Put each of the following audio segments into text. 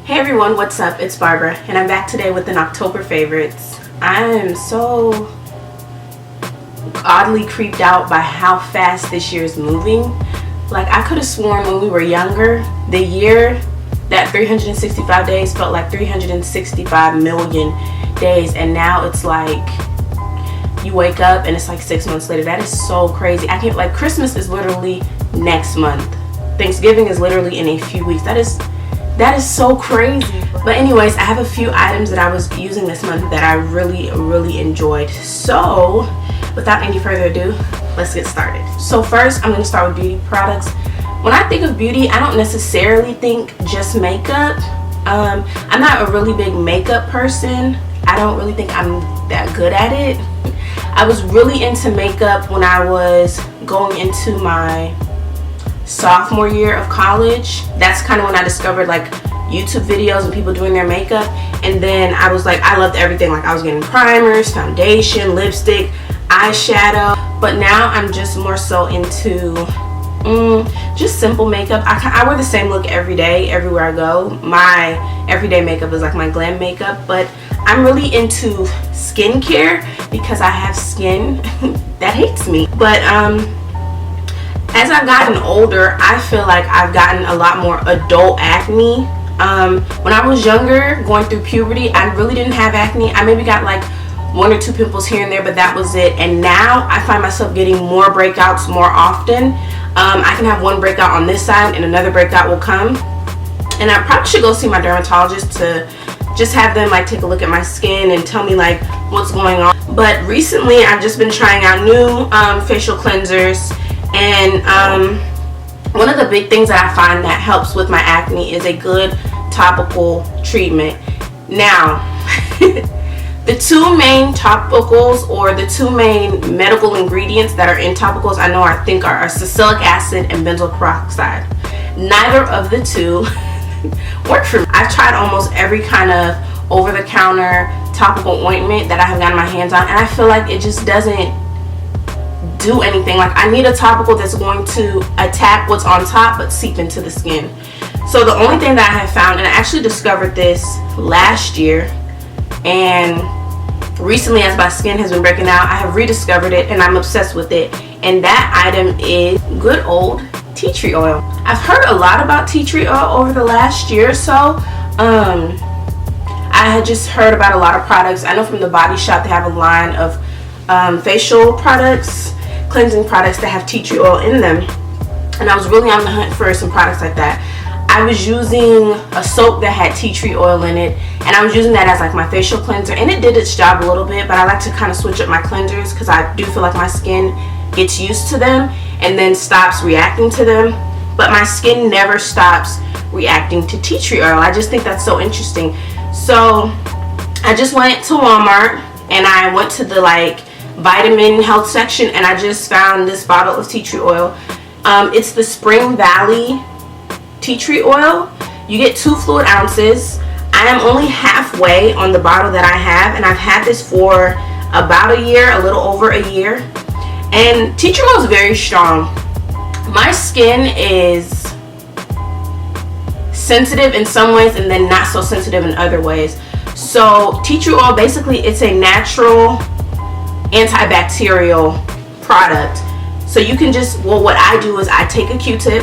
Hey everyone, what's up? It's Barbara and I'm back today with an October favorites. I am so oddly creeped out by how fast this year is moving. Like, I could have sworn when we were younger, the year, that 365 days felt like 365 million days, and now it's like you wake up and it's like 6 months later. That is so crazy. I can't, like, Christmas is literally next month. Thanksgiving is literally in a few weeks. That is so crazy. But anyways, I have a few items that I was using this month that I really enjoyed. So without any further ado, let's get started. So first, I'm going to start with beauty products. When I think of beauty, I don't necessarily think just makeup. I'm not a really big makeup person. I don't really think I'm that good at it. I was really into makeup when I was going into my sophomore year of college. That's kind of when I discovered like YouTube videos and people doing their makeup, and then I was like, I loved everything. Like, I was getting primers, foundation, lipstick, eyeshadow. But now I'm just more so into just simple makeup. I wear the same look every day, everywhere I go. My everyday makeup is like my glam makeup, but I'm really into skincare because I have skin that hates me. But as I've gotten older, I feel like I've gotten a lot more adult acne. When I was younger, going through puberty, I really didn't have acne. I maybe got like 1 or 2 pimples here and there, but that was it. And now I find myself getting more breakouts more often. I can have one breakout on this side and another breakout will come. And I probably should go see my dermatologist to just have them like take a look at my skin and tell me like what's going on. But recently I've just been trying out new facial cleansers. And one of the big things that I find that helps with my acne is a good topical treatment. Now, the 2 main topicals, or the 2 main medical ingredients that are in topicals, I think are salicylic acid and benzoyl peroxide. Neither of the 2 work for me. I've tried almost every kind of over-the-counter topical ointment that I have gotten my hands on, and I feel like it just doesn't do anything. Like, I need a topical that's going to attack what's on top but seep into the skin. So the only thing that I have found, and I actually discovered this last year, and recently as my skin has been breaking out, I have rediscovered it and I'm obsessed with it, and that item is good old tea tree oil. I've heard a lot about tea tree oil over the last year or so. I had just heard about a lot of products. I know from the Body Shop they have a line of facial products, cleansing products that have tea tree oil in them, and I was really on the hunt for some products like that. I was using a soap that had tea tree oil in it, and I was using that as like my facial cleanser, and it did its job a little bit, but I like to kind of switch up my cleansers because I do feel like my skin gets used to them and then stops reacting to them, but my skin never stops reacting to tea tree oil. I just think that's so interesting. So I just went to Walmart and I went to the like vitamin health section, and I just found this bottle of tea tree oil. It's the Spring Valley tea tree oil. You get 2 fluid ounces. I am only halfway on the bottle that I have, and I've had this for about a year, a little over a year, and tea tree oil is very strong. My skin is sensitive in some ways and then not so sensitive in other ways. So tea tree oil, basically it's a natural antibacterial product. So you can just, well, what I do is I take a Q-tip,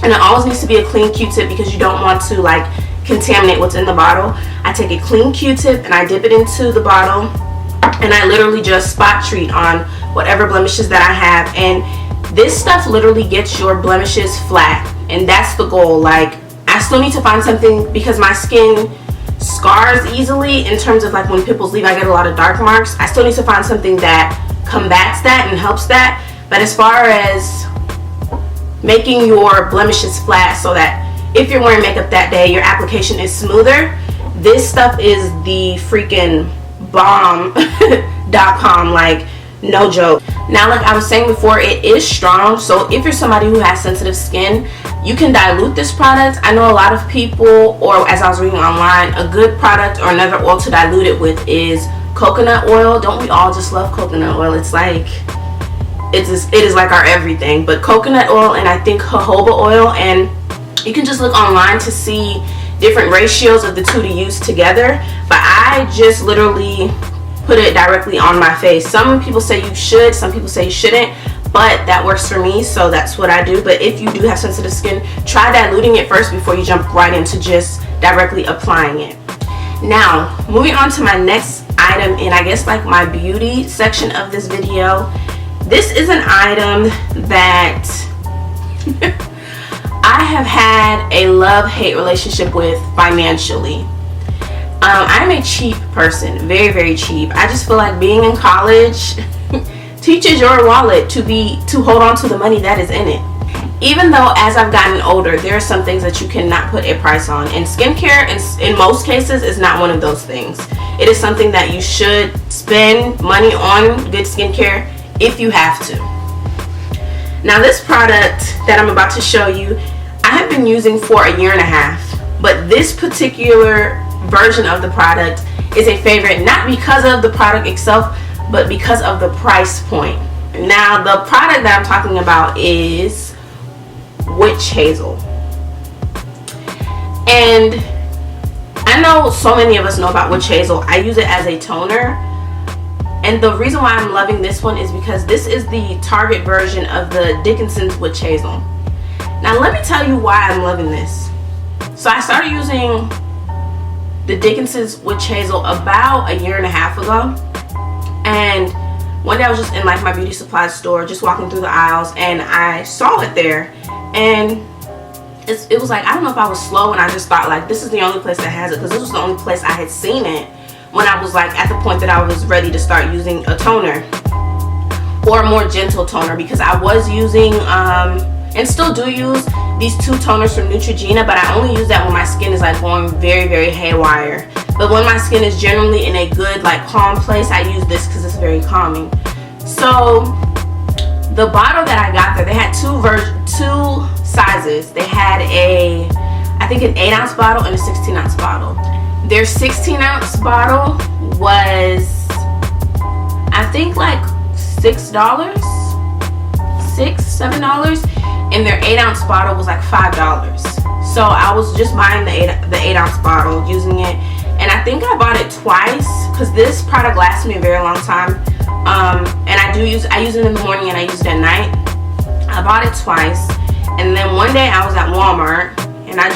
and it always needs to be a clean Q-tip because you don't want to like contaminate what's in the bottle. I take a clean Q-tip and I dip it into the bottle, and I literally just spot treat on whatever blemishes that I have, and this stuff literally gets your blemishes flat, and that's the goal. Like, I still need to find something because my skin scars easily in terms of like when pimples leave, I get a lot of dark marks. I still need to find something that combats that and helps that. But as far as making your blemishes flat so that if you're wearing makeup that day, your application is smoother, this stuff is the freaking bomb.com, like, no joke. Now, like I was saying before, it is strong, so if you're somebody who has sensitive skin, you can dilute this product. I know a lot of people, or as I was reading online, a good product or another oil to dilute it with is coconut oil. Don't we all just love coconut oil? It's like, it is like our everything. But coconut oil and I think jojoba oil, and you can just look online to see different ratios of the two to use together, but I just literally put it directly on my face. Some people say you should, some people say you shouldn't, but that works for me, so that's what I do. But if you do have sensitive skin, try diluting it first before you jump right into just directly applying it. Now, moving on to my next item, and I guess like my beauty section of this video. This is an item that I have had a love-hate relationship with financially. I'm a cheap person, very, very cheap. I just feel like being in college teaches your wallet to hold on to the money that is in it. Even though as I've gotten older, there are some things that you cannot put a price on, and skincare in most cases is not one of those things. It is something that you should spend money on, good skincare, if you have to. Now, this product that I'm about to show you, I have been using for 1.5 years, but this particular version of the product is a favorite, not because of the product itself, but because of the price point. Now, the product that I'm talking about is Witch Hazel. And I know so many of us know about Witch Hazel. I use it as a toner. And the reason why I'm loving this one is because this is the Target version of the Dickinson's Witch Hazel. Now, let me tell you why I'm loving this. So I started using the Dickinson's Witch Hazel about 1.5 years ago. And one day I was just in like my beauty supply store, just walking through the aisles, and I saw it there. And it was like, I don't know if I was slow, and I just thought like, this is the only place that has it, because this was the only place I had seen it when I was like at the point that I was ready to start using a toner, or a more gentle toner, because I was using and still do use these 2 toners from Neutrogena, but I only use that when my skin is like going very, very haywire. But when my skin is generally in a good, like, calm place, I use this because it's very calming. So the bottle that I got there, they had two sizes. They had I think an 8-ounce bottle and a 16-ounce bottle. Their 16-ounce bottle was, I think, like $6, $7, and their 8-ounce bottle was like $5. So I was just buying the 8-ounce bottle, using it, and I think I bought it twice because this product lasts me a very long time. And I use it in the morning and I use it at night. I bought it twice, and then one day I was at Walmart and I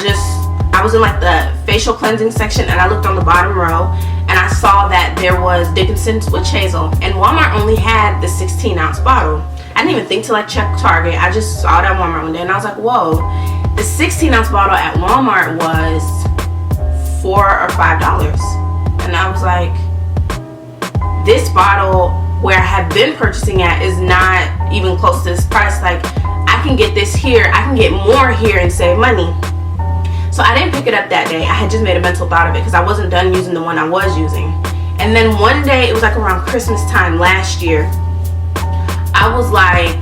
was in like the facial cleansing section, and I looked on the bottom row and I saw that there was Dickinson's Witch Hazel, and Walmart only had the 16-ounce bottle. I didn't even think to like check Target. I just saw it at Walmart one day and I was like, whoa, the 16-ounce bottle at Walmart was $4 or $5. And I was like, this bottle where I have been purchasing at is not even close to this price. Like, I can get this here, I can get more here and save money. So I didn't pick it up that day. I had just made a mental thought of it because I wasn't done using the one I was using. And then one day, it was like around Christmas time last year, I was like,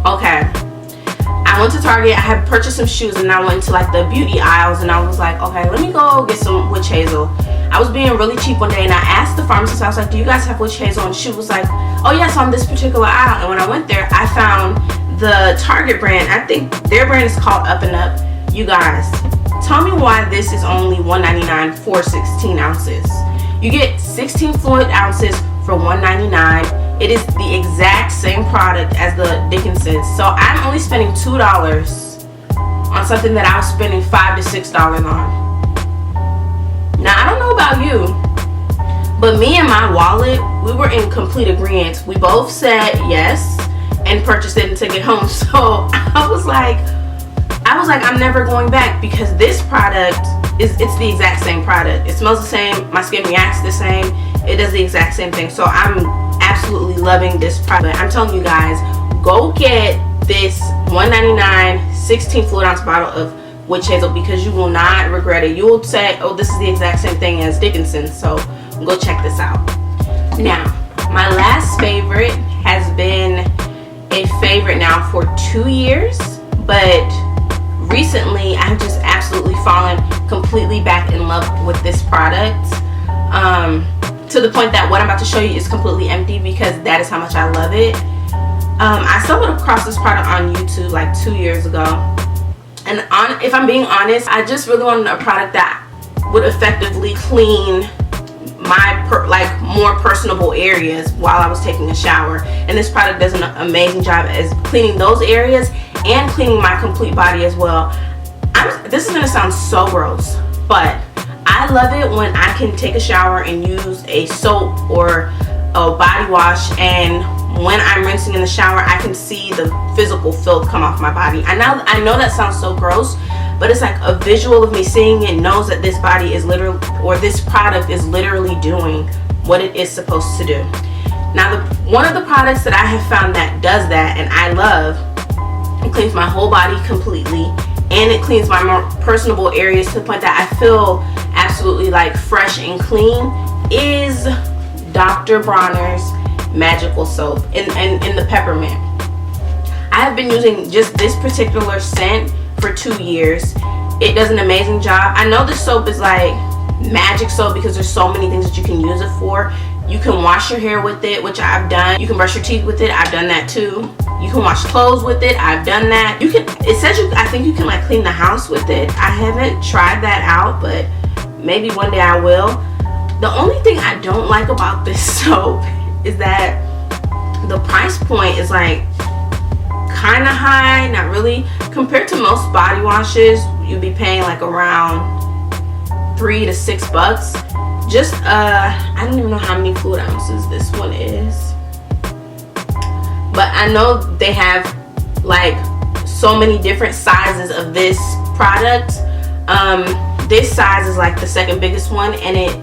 okay, I went to Target, I had purchased some shoes, and I went to like the beauty aisles, and I was like, okay, let me go get some Witch Hazel. I was being really cheap one day, and I asked the pharmacist, I was like, do you guys have Witch Hazel? And she was like, oh yes, on this particular aisle. And when I went there, I found the Target brand. I think their brand is called Up and Up. You guys, tell me why this is only $1.99 for 16 ounces. You get 16 fluid ounces for $1.99. It is the exact same product as the Dickinson's. So I'm only spending $2 on something that I was spending $5 to $6 on. Now, I don't know about you, but me and my wallet, we were in complete agreement. We both said yes and purchased it and took it home. So I was like, I'm never going back, because this product it's the exact same product. It smells the same, my skin reacts the same, it does the exact same thing. So I'm absolutely loving this product. I'm telling you guys, go get this $1.99 16 fluid ounce bottle of Witch Hazel, because you will not regret it. You will say, oh, this is the exact same thing as Dickinson's. So go check this out. Now, my last favorite has been a favorite now for 2 years, but recently I've just absolutely fallen completely back in love with this product, to the point that what I'm about to show you is completely empty, because that is how much I love it. I stumbled across this product on YouTube like 2 years ago, And if I'm being honest, I just really wanted a product that would effectively clean my more personable areas while I was taking a shower. And this product does an amazing job as cleaning those areas and cleaning my complete body as well. This is gonna sound so gross, but I love it when I can take a shower and use a soap or a body wash, and when I'm rinsing in the shower, I can see the physical filth come off my body. I know that sounds so gross, but it's like a visual of me seeing it knows that this body is literally, or this product is literally doing what it is supposed to do. Now, one of the products that I have found that does that and I love, it cleans my whole body completely, and it cleans my more personable areas to the point that I feel absolutely like fresh and clean, is Dr. Bronners Magical Soap in the peppermint. I have been using just this particular scent for 2 years. It does an amazing job. I know this soap is like magic soap because there's so many things that you can use it for. You can wash your hair with it, which I've done. You can brush your teeth with it. I've done that too. You can wash clothes with it. I've done that. I think you can like clean the house with it. I haven't tried that out, but maybe one day I will. The only thing I don't like about this soap is that the price point is like kind of high, not really. Compared to most body washes, you'd be paying like around $3 to $6. Just I don't even know how many fluid ounces this one is, but I know they have like so many different sizes of this product. This size is like the second biggest one, and it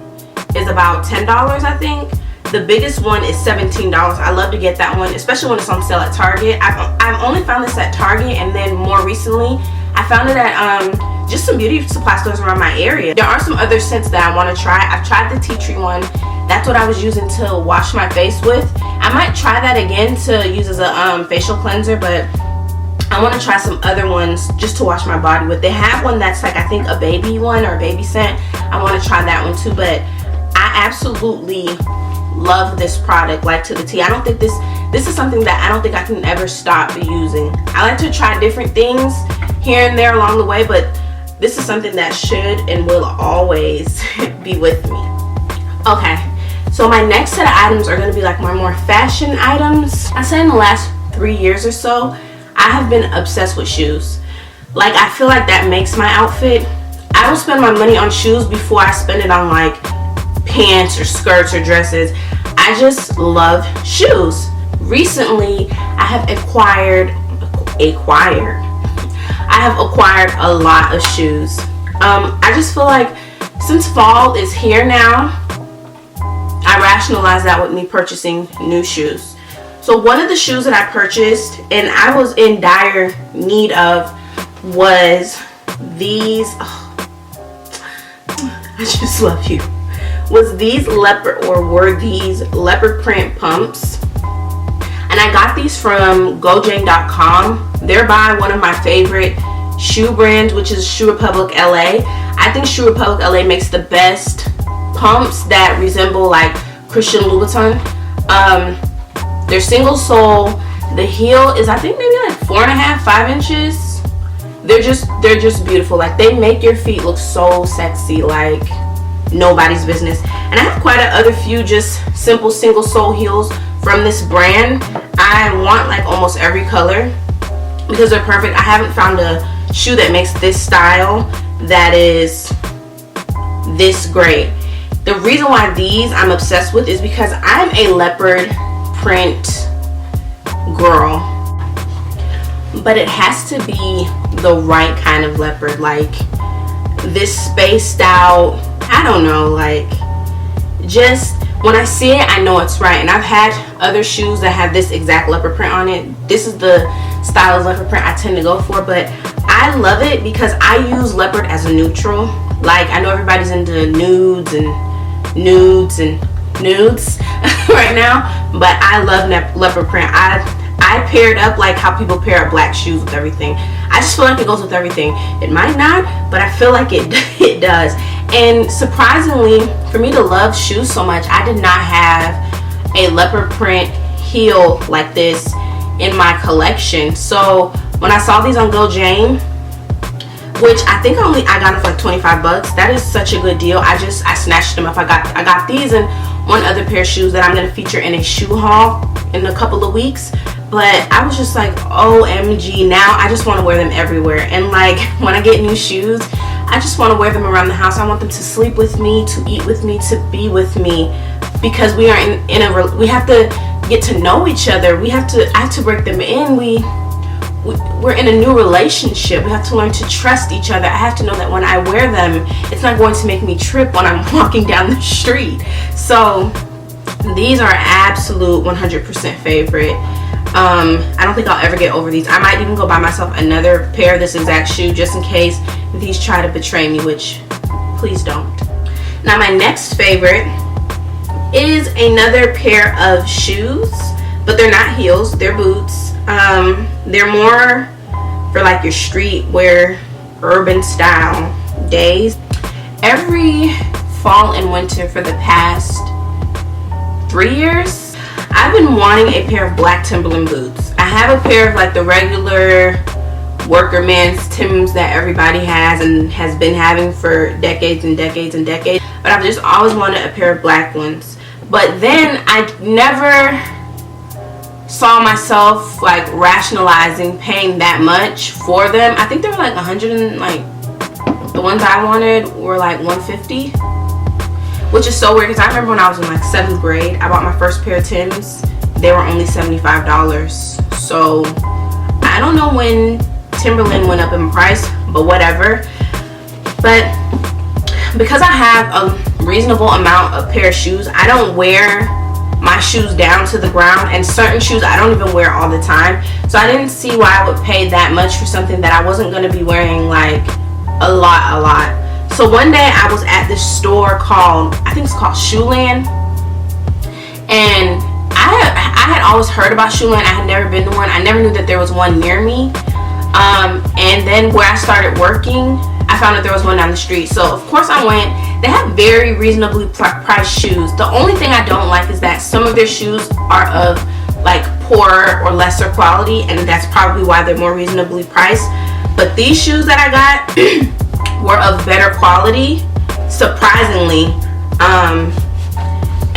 is about $10, I think. The biggest one is $17. I love to get that one, especially when it's on sale at Target. I've only found this at Target, and then more recently I found it at just some beauty supply stores around my area. There are some other scents that I want to try. I've tried the tea tree one. That's what I was using to wash my face with. I might try that again to use as a facial cleanser, but I want to try some other ones just to wash my body with. They have one that's like, I think, a baby one or a baby scent. I want to try that one too, but I absolutely love this product like to the T. I don't think this is something that I don't think I can ever stop using. I like to try different things here and there along the way, but this is something that should and will always be with me. Okay, so my next set of items are going to be like my more fashion items. I say in the last 3 years or so, I have been obsessed with shoes. Like, I feel like that makes my outfit. I will spend my money on shoes before I spend it on like pants or skirts or dresses. I just love shoes. Recently, I have acquired a lot of shoes. I just feel like since fall is here now, I rationalize that with me purchasing new shoes. So one of the shoes that I purchased and I was in dire need of was these. Oh, I just love you. Were these leopard print pumps, and I got these from gojane.com. They're by one of my favorite shoe brands, which is Shoe Republic LA. I think Shoe Republic LA makes the best pumps that resemble like Christian Louboutin. They're single sole. The heel is, I think, maybe like 4.5, 5 inches. They're just beautiful. Like, they make your feet look so sexy, like nobody's business. And I have quite a few just simple single sole heels from this brand. I want like almost every color because they're perfect. I haven't found a shoe that makes this style that is this great. The reason why these I'm obsessed with is because I'm a leopard print girl, but it has to be the right kind of leopard. Like this spaced out, I don't know, like just when I see it I know it's right. And I've had other shoes that have this exact leopard print on it. This is the style of leopard print I tend to go for, but I love it because I use leopard as a neutral. Like, I know everybody's into nudes right now, but I love leopard print. I paired up like how people pair up black shoes with everything. I just feel like it goes with everything. It might not, but I feel like it does. And surprisingly, for me to love shoes so much, I did not have a leopard print heel like this in my collection. So when I saw these on Go Jane, which I think I got them for like 25 bucks. That is such a good deal. I snatched them up. I got these and one other pair of shoes that I'm going to feature in a shoe haul in a couple of weeks. But I was just like, OMG, now I just want to wear them everywhere. And like when I get new shoes, I just want to wear them around the house. I want them to sleep with me, to eat with me, to be with me, because we are we have to get to know each other. I have to break them in. We're in a new relationship. We have to learn to trust each other. I have to know that when I wear them, it's not going to make me trip when I'm walking down the street. So these are absolute 100% favorite. I don't think I'll ever get over these. I might even go buy myself another pair of this exact shoe just in case these try to betray me, which please don't. Now my next favorite is another pair of shoes, but they're not heels, they're boots. They're more for like your street wear, urban style days. Every fall and winter for the past 3 years, I've been wanting a pair of black Timberland boots. I have a pair of like the regular worker man's Timbs that everybody has and has been having for decades and decades and decades, but I've just always wanted a pair of black ones. But then I never saw myself like rationalizing paying that much for them. I think they were like 100 and like the ones I wanted were like 150, which is so weird because I remember when I was in like 7th grade, I bought my first pair of Timbs. They were only $75. So I don't know when Timberland went up in price, but whatever. But because I have a reasonable amount of pair of shoes, I don't wear my shoes down to the ground, and certain shoes I don't even wear all the time. So I didn't see why I would pay that much for something that I wasn't going to be wearing like a lot. So one day I was at this store called, I think it's called Shoeland, and I had always heard about Shoeland. I had never been to one. I never knew that there was one near me. And then where I started working, I found that there was one down the street. So of course I went. They have very reasonably priced shoes. The only thing I don't like is that some of their shoes are of like poorer or lesser quality, and that's probably why they're more reasonably priced. But these shoes that I got were of better quality, surprisingly,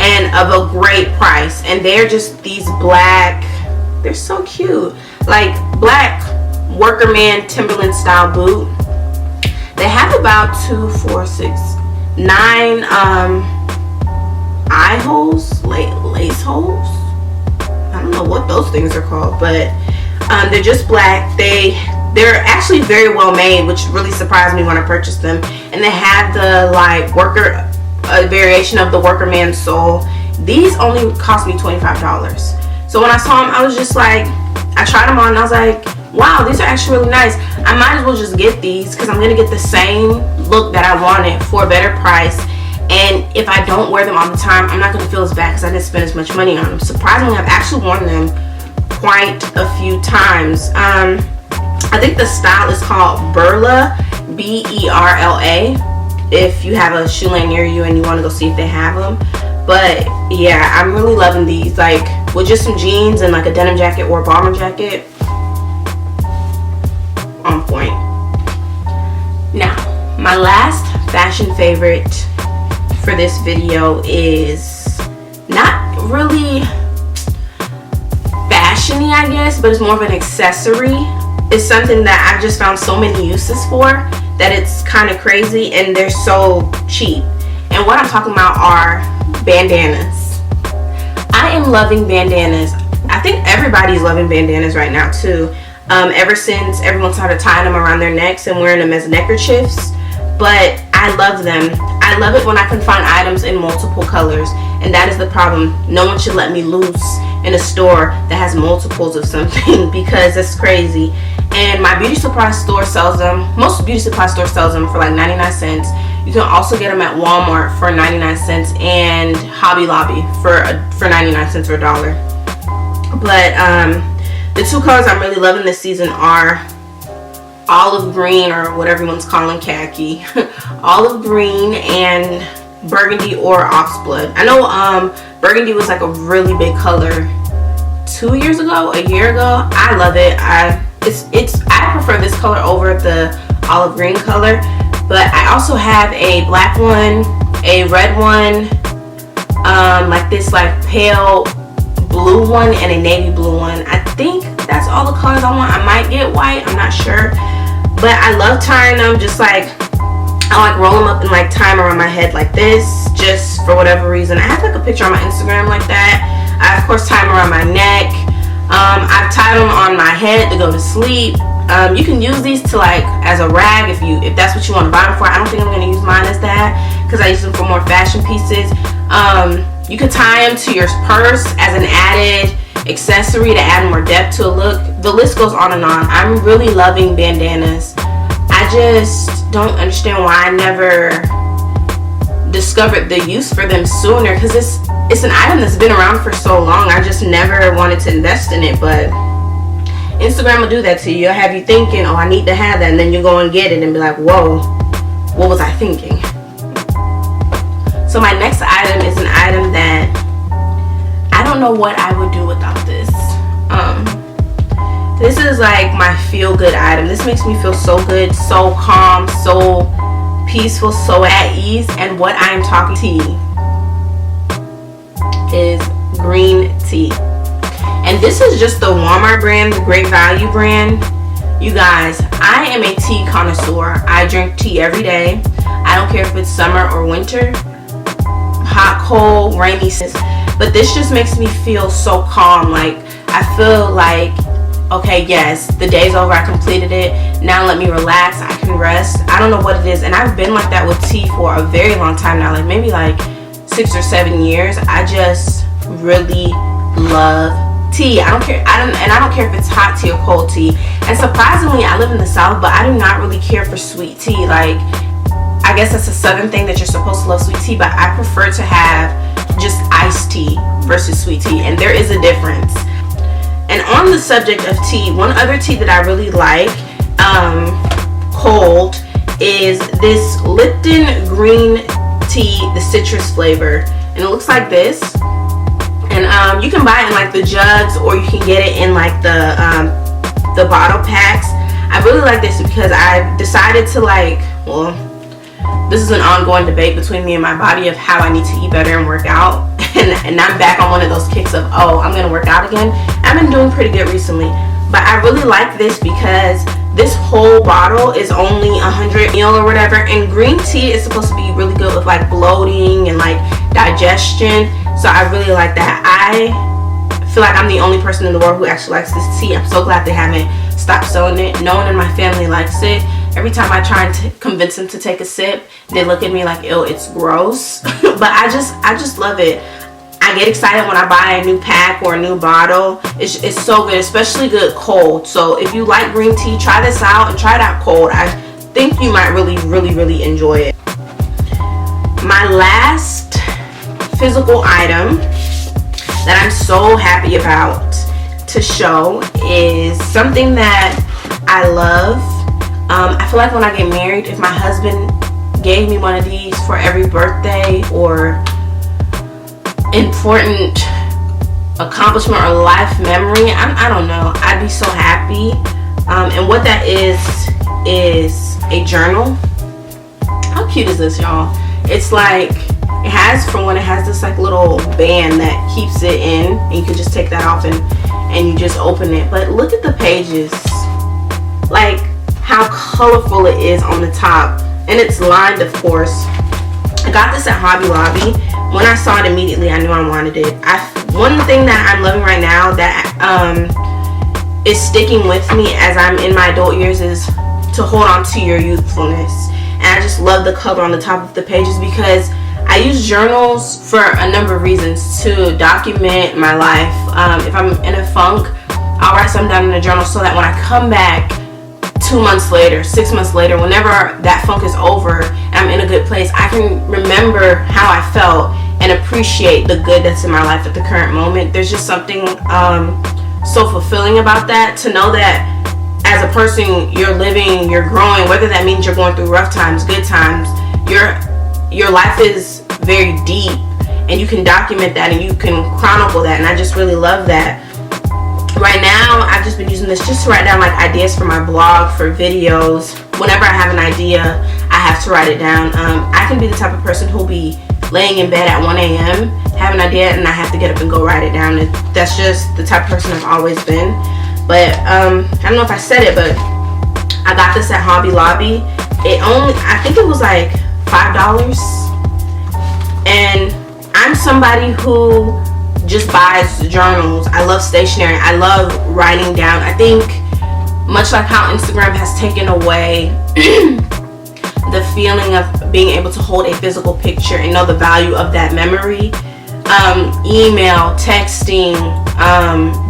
and of a great price. And they're just these black, they're so cute, like black worker man Timberland style boot. They have about 2, 4, 6, 9 eye holes, lace holes. I don't know what those things are called, but they're just black. They're actually very well made, which really surprised me when I purchased them. And they have the like variation of the worker man sole. These only cost me $25. So when I saw them, I was just like, I tried them on and I was like, wow, these are actually really nice. I might as well just get these because I'm going to get the same look that I wanted for a better price. And if I don't wear them all the time, I'm not going to feel as bad because I didn't spend as much money on them. Surprisingly, I've actually worn them quite a few times. I think the style is called Berla, B-E-R-L-A, if you have a Shoeland near you and you want to go see if they have them. But yeah, I'm really loving these, like with just some jeans and like a denim jacket or a bomber jacket. On point. Now, my last fashion favorite for this video is not really fashiony, I guess, but it's more of an accessory. It's something that I've just found so many uses for that it's kind of crazy, and they're so cheap. And what I'm talking about are bandanas. I am loving bandanas. I think everybody's loving bandanas right now too. Ever since everyone started tying them around their necks and wearing them as neckerchiefs. But I love them. I love it when I can find items in multiple colors, and that is the problem. No one should let me loose in a store that has multiples of something because it's crazy. And my beauty supply store sells them. Most beauty supply stores sells them for like 99 cents. You can also get them at Walmart for 99 cents and Hobby Lobby for 99 cents or $1. But the two colors I'm really loving this season are olive green, or what everyone's calling khaki. Olive green and burgundy or oxblood. I know burgundy was like a really big color 2 years ago, a year ago. I love it. I prefer this color over the olive green color. But I also have a black one, a red one, like this like pale blue one, and a navy blue one. I think that's all the colors I want. I might get white, I'm not sure. But I love tying them just like, I like roll them up and like tie them around my head like this, just for whatever reason. I have like a picture on my Instagram like that. I of course tie them around my neck. I've tied them on my head to go to sleep. You can use these to like as a rag if that's what you want to buy them for. I don't think I'm going to use mine as that because I use them for more fashion pieces. You could tie them to your purse as an added accessory to add more depth to a look. The list goes on and on. I'm really loving bandanas. I just don't understand why I never discovered the use for them sooner, because it's an item that's been around for so long. I just never wanted to invest in it, but Instagram will do that to you. It'll have you thinking, oh, I need to have that, and then you go and get it and be like, whoa, what was I thinking? So my next item is an item that I don't know what I would do without this. This is like my feel-good item. This makes me feel so good, so calm, so peaceful, so at ease. And what I am talking tea is green tea. And this is just the Walmart brand, the Great Value brand. You guys, I am a tea connoisseur. I drink tea every day. I don't care if it's summer or winter, hot, cold, rainy season. But this just makes me feel so calm. Like, I feel like, okay, yes, the day's over, I completed it. Now let me relax, I can rest. I don't know what it is. And I've been like that with tea for a very long time now, like maybe like 6 or 7 years. I just really love tea. I don't care if it's hot tea or cold tea. And surprisingly, I live in the South, but I do not really care for sweet tea. Like, I guess that's a Southern thing that you're supposed to love sweet tea, but I prefer to have just iced tea versus sweet tea, and there is a difference. And on the subject of tea, one other tea that I really like, cold, is this Lipton green tea, the citrus flavor, and it looks like this. And you can buy it in like the jugs, or you can get it in like the bottle packs. I really like this because I decided to like, well, this is an ongoing debate between me and my body of how I need to eat better and work out. And I'm back on one of those kicks of, oh, I'm gonna work out again. I've been doing pretty good recently, but I really like this because this whole bottle is only 100 ml or whatever, and green tea is supposed to be really good with like bloating and like digestion. So I really like that. I feel like I'm the only person in the world who actually likes this tea. I'm so glad they haven't stopped selling it. No one in my family likes it. Every time I try and convince them to take a sip, they look at me like, ew, it's gross. But I just love it. I get excited when I buy a new pack or a new bottle. It's so good, especially good cold. So if you like green tea, try this out and try it out cold. I think you might really enjoy it. My last physical item that I'm so happy about to show is something that I love. I feel like when I get married, if my husband gave me one of these for every birthday or important accomplishment or life memory, I don't know, I'd be so happy. And what that is a journal. How cute is this, y'all? It's like, it has this like little band that keeps it in, and you can just take that off and you just open it. But look at the pages, like how colorful it is on the top, and it's lined, of course. I got this at Hobby Lobby. When I saw it immediately, I knew I wanted it. One thing that I'm loving right now that is sticking with me as I'm in my adult years is to hold on to your youthfulness. And I just love the color on the top of the pages because I use journals for a number of reasons: to document my life. If I'm in a funk, I'll write something down in a journal so that when I come back 2 months later, 6 months later, whenever that funk is over and I'm in a good place, I can remember how I felt and appreciate the good that's in my life at the current moment. There's just something so fulfilling about that, to know that as a person you're living, you're growing, whether that means you're going through rough times, good times, your life is very deep, and you can document that and you can chronicle that, and I just really love that. Right now, I've just been using this just to write down like ideas for my blog, for videos, whenever I have an idea, I have to write it down. I can be the type of person who'll be laying in bed at 1 a.m. have an idea and I have to get up and go write it down. That's just the type of person I've always been. But I don't know if I said it, but I got this at Hobby Lobby. I think it was like $5. And I'm somebody who just buys journals. I love stationery. I love writing down. I think much like how Instagram has taken away the feeling of being able to hold a physical picture and know the value of that memory, email, texting,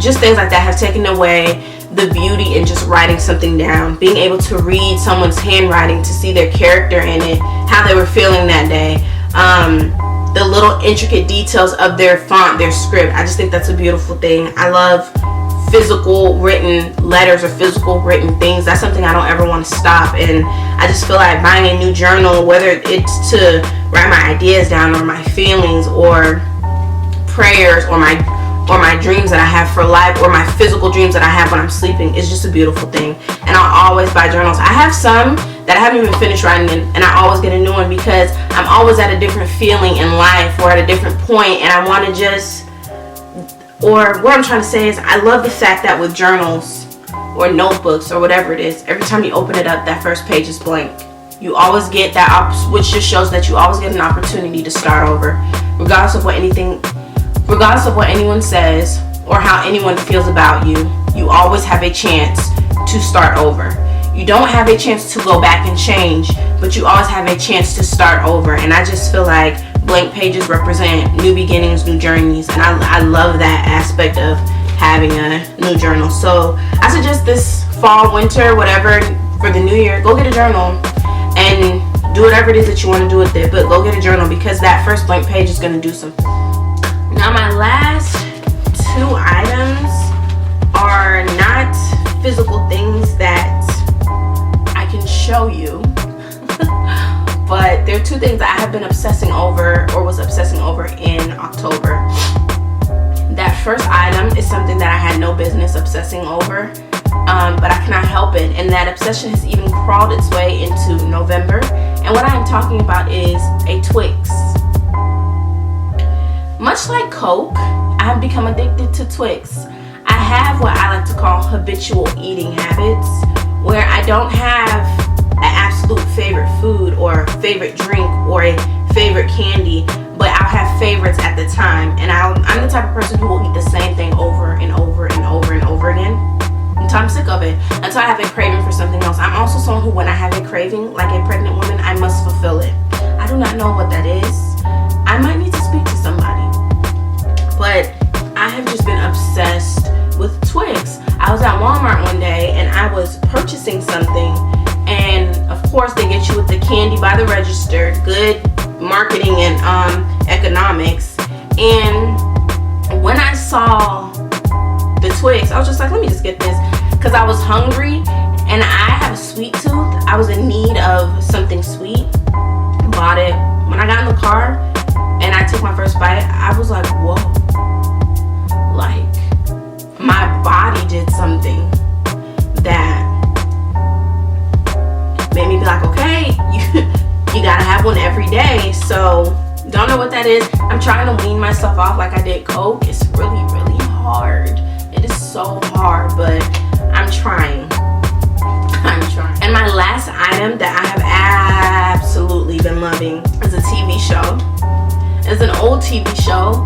just things like that have taken away the beauty in just writing something down. Being able to read someone's handwriting, to see their character in it, how they were feeling that day, the little intricate details of their font, their script. I just think that's a beautiful thing. I love physical written letters or physical written things. That's something I don't ever want to stop. And I just feel like buying a new journal, whether it's to write my ideas down or my feelings or prayers or my dreams that I have for life or my physical dreams that I have when I'm sleeping, is just a beautiful thing. And I'll always buy journals. I have some that I haven't even finished writing in, and I always get a new one because I'm always at a different feeling in life or at a different point, and I want to just, or what I'm trying to say is, I love the fact that with journals or notebooks or whatever it is, every time you open it up, that first page is blank. You always get that, which just shows that you always get an opportunity to start over, regardless of what anyone says or how anyone feels about you. You always have a chance to start over. You don't have a chance to go back and change, but you always have a chance to start over. And I just feel like blank pages represent new beginnings, new journeys, and I love that aspect of having a new journal. So I suggest this fall, winter, whatever, for the new year, go get a journal and do whatever it is that you want to do with it, but go get a journal, because that first blank page is going to do something. Now my last two items are not physical things that I can show you, but they're two things that I have been obsessing over, or was obsessing over, in October. That first item is something that I had no business obsessing over, but I cannot help it, and that obsession has even crawled its way into November. And what I am talking about is a Twix. Much like Coke, I have become addicted to Twix. I have what I like to call habitual eating habits, where I don't have an absolute favorite food or favorite drink or a favorite candy, but I'll have favorites at the time. And I'm the type of person who will eat the same thing over and over and over and over again until I'm sick of it, until I have a craving for something else. I'm also someone who, when I have a craving, like a pregnant woman, I must fulfill it. I do not know what that is. I might need to speak to somebody. But I have just been obsessed with Twix. I was at Walmart one day and I was purchasing something, and of course they get you with the candy by the register, good marketing and economics. And when I saw the Twix, I was just like, let me just get this, because I was hungry and I have a sweet tooth. I was in need of something sweet. Bought it. When I got in the car and I took my first bite, I was like, whoa. Like, my body did something that made me be like, okay, you gotta have one every day. So, don't know what that is. I'm trying to wean myself off like I did Coke. It's really, really hard. It is so hard, but I'm trying. And my last item that I have absolutely been loving is a TV show. It's an old TV show.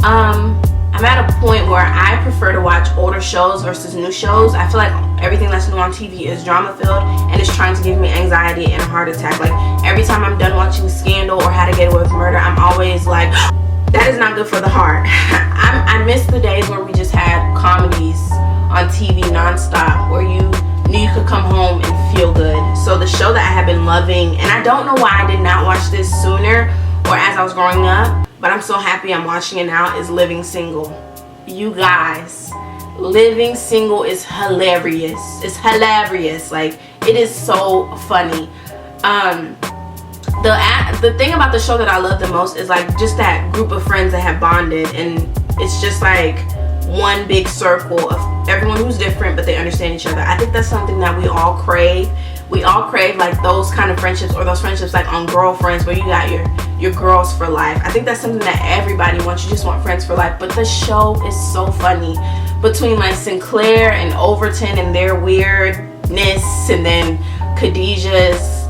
I'm at a point where I prefer to watch older shows versus new shows. I feel like everything that's new on TV is drama filled and it's trying to give me anxiety and a heart attack. Like, every time I'm done watching Scandal or How to Get Away with Murder, I'm always like, that is not good for the heart. I miss the days where we just had comedies on TV nonstop, where you knew you could come home and feel good. So the show that I have been loving, and I don't know why I did not watch this sooner or as I was growing up, but I'm so happy I'm watching it now, is Living Single. You guys, Living Single is hilarious. It's hilarious. Like, it is so funny. The thing about the show that I love the most is like just that group of friends that have bonded, and it's just like one big circle of everyone who's different, but they understand each other. I think that's something that we all crave we all crave like those kind of friendships, or those friendships like on Girlfriends where you got your girls for life. I think that's something that everybody wants. You just want friends for life. But the show is so funny, between like Sinclair and Overton and their weirdness, and then Khadijah's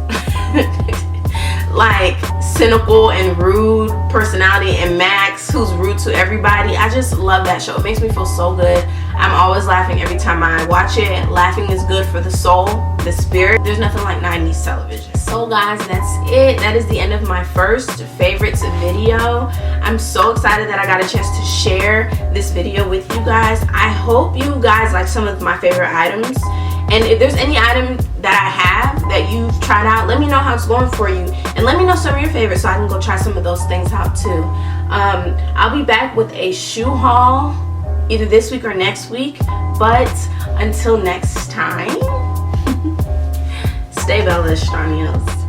like cynical and rude personality, and Max, who's rude to everybody. I just love that show. It makes me feel so good. I'm always laughing every time I watch it. Laughing is good for the soul, the spirit. There's nothing like 90s television. So guys, that's it. That is the end of my first favorites video. I'm so excited that I got a chance to share this video with you guys. I hope you guys like some of my favorite items. And if there's any item that I have that you've tried out, let me know how it's going for you. And let me know some of your favorites so I can go try some of those things out too. I'll be back with a shoe haul either this week or next week. But until next time, stay Bella Estraneos.